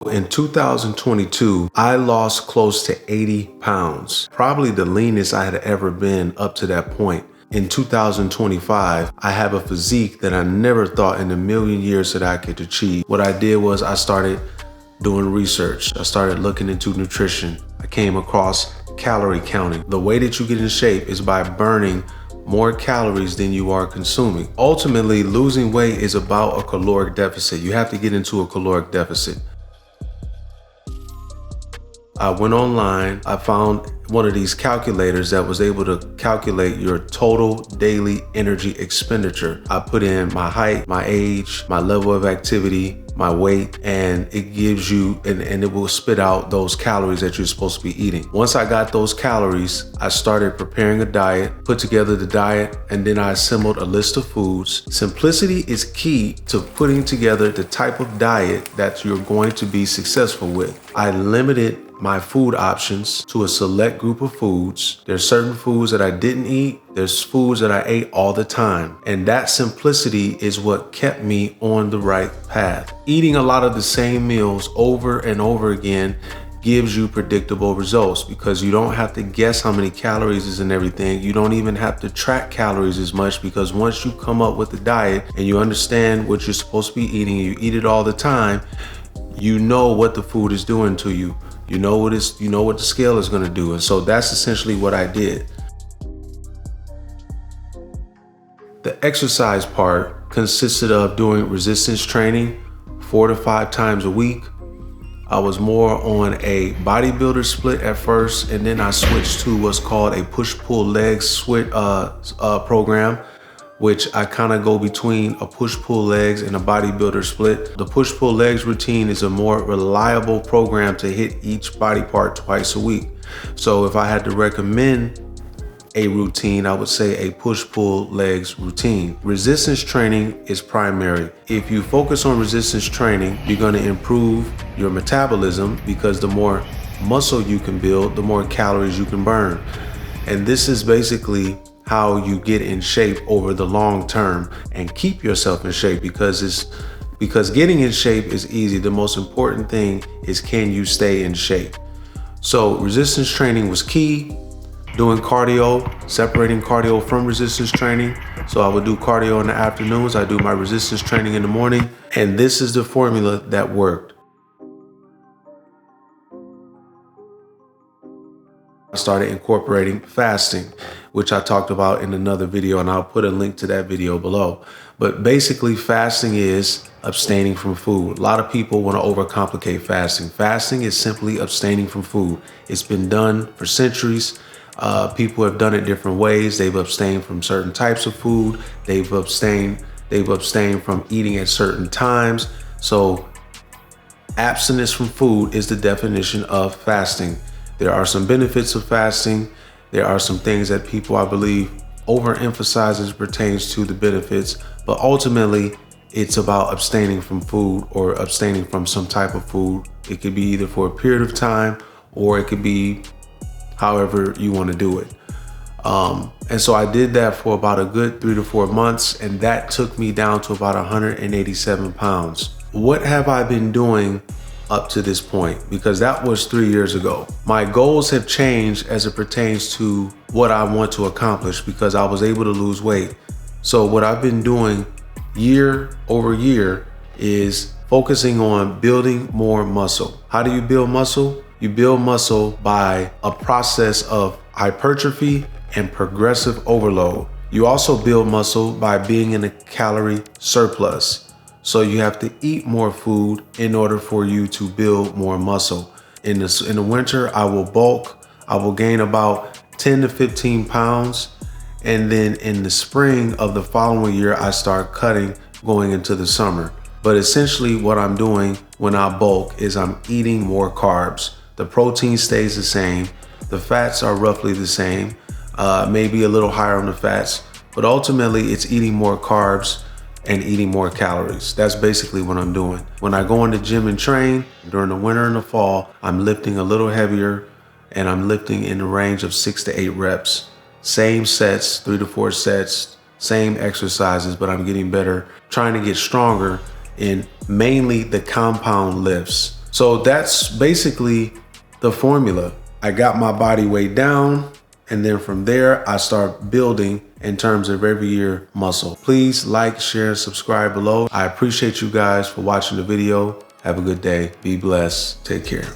In 2022, I lost close to 80 pounds, probably the leanest I had ever been up to that point. In 2025, I have a physique that I never thought in a million years that I could achieve. What I did was I started doing research. I started looking into nutrition. I came across calorie counting. The way that you get in shape is by burning more calories than you are consuming. Ultimately, losing weight is about a caloric deficit. You have to get into a caloric deficit. I went online, I found one of these calculators that was able to calculate your total daily energy expenditure. I put in my height, my age, my level of activity, my weight, and it gives you, and it will spit out those calories that you're supposed to be eating. Once I got those calories, I started preparing a diet, put together the diet, and then I assembled a list of foods. Simplicity is key to putting together the type of diet that you're going to be successful with. I limited my food options to a select group of foods. There's certain foods that I didn't eat. There's foods that I ate all the time. And that simplicity is what kept me on the right path. Eating a lot of the same meals over and over again gives you predictable results because you don't have to guess how many calories is in everything. You don't even have to track calories as much because once you come up with a diet and you understand what you're supposed to be eating, you eat it all the time, you know what the food is doing to you. You know what the scale is going to do. And so that's essentially what I did. The exercise part consisted of doing resistance training 4 to 5 times a week. I was more on a bodybuilder split at first, and then I switched to what's called a push-pull legs split program, which I kind of go between a push-pull legs and a bodybuilder split. The push-pull legs routine is a more reliable program to hit each body part twice a week. So if I had to recommend a routine, I would say a push-pull legs routine. Resistance training is primary. If you focus on resistance training, you're going to improve your metabolism because the more muscle you can build, the more calories you can burn. And this is basically how you get in shape over the long term and keep yourself in shape because getting in shape is easy. The most important thing is, can you stay in shape? So resistance training was key. Doing cardio, separating cardio from resistance training. So I would do cardio in the afternoons. I do my resistance training in the morning. And this is the formula that worked. I started incorporating fasting, which I talked about in another video, and I'll put a link to that video below. But basically, fasting is abstaining from food. A lot of people want to overcomplicate fasting. Fasting is simply abstaining from food. It's been done for centuries. People have done it different ways. They've abstained from certain types of food. They've abstained from eating at certain times. So abstinence from food is the definition of fasting. There are some benefits of fasting. There are some things that people, I believe, overemphasize as pertains to the benefits, but ultimately it's about abstaining from food or abstaining from some type of food. It could be either for a period of time or it could be however you want to do it. And so I did that for about a good 3 to 4 months, and that took me down to about 187 pounds. What have I been doing up to this point? Because that was 3 years ago. My goals have changed as it pertains to what I want to accomplish because I was able to lose weight. So what I've been doing year over year is focusing on building more muscle. How do you build muscle? You build muscle by a process of hypertrophy and progressive overload. You also build muscle by being in a calorie surplus. So you have to eat more food in order for you to build more muscle. In the winter, I will bulk. I will gain about 10 to 15 pounds. And then in the spring of the following year, I start cutting going into the summer. But essentially what I'm doing when I bulk is I'm eating more carbs. The protein stays the same. The fats are roughly the same, maybe a little higher on the fats, but ultimately it's eating more carbs and eating more calories. That's basically what I'm doing. When I go in the gym and train during the winter and the fall, I'm lifting a little heavier and I'm lifting in the range of 6 to 8 reps. Same sets, 3 to 4 sets, same exercises, but I'm getting better, trying to get stronger in mainly the compound lifts. So that's basically the formula. I got my body weight down, and then from there, I start building in terms of every year muscle. Please like, share, subscribe below. I appreciate you guys for watching the video. Have a good day. Be blessed. Take care.